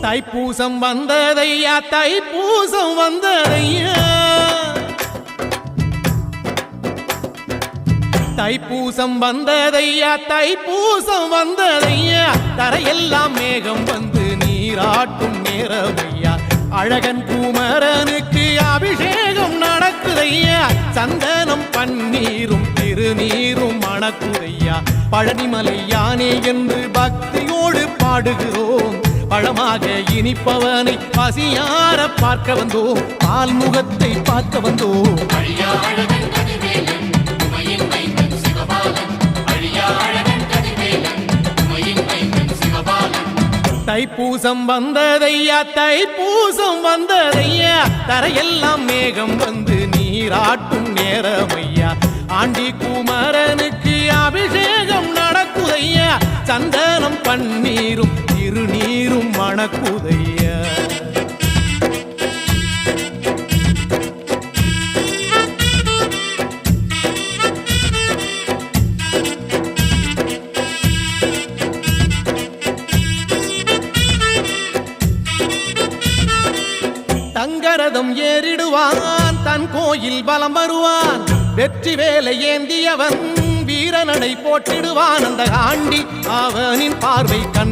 தைப்பூசம் வந்ததையா தைப்பூசம் வந்ததையா தைப்பூசம் வந்ததையா தைப்பூசம் வந்ததையா தரையெல்லாம் மேகம் வந்து நீராட்டும் நேரமையா அழகன் குமரனுக்கு அபிஷேகம் நடக்குதையா சந்தனம் பன்னீரும் திருநீரும் மணக்குதையா பழனிமலை யானே என்று பக்தியோடு பாடுகிறோம் பழமாக இனிப்பவனை பசியார பார்க்க வந்தோம் பால்முகத்தை பார்க்க வந்தோம் தைப்பூசம் வந்ததையா தைப்பூசம் வந்ததையா தரையெல்லாம் மேகம் வந்து நீராட்டும் நேரமையா ஆண்டி குமரனுக்கு அபிஷேகம் நடக்குதையா சந்தனம் பன்னீரும் திருநீரும் மணக்குதையா தங்கரதம் ஏறிடுவான் தன் கோயில் பலம் வருவான் வெற்றி வேலை ஏந்தியவன் வீரனடை போட்டிடுவான் அந்த ஆண்டி அவனின் பார்வை கண்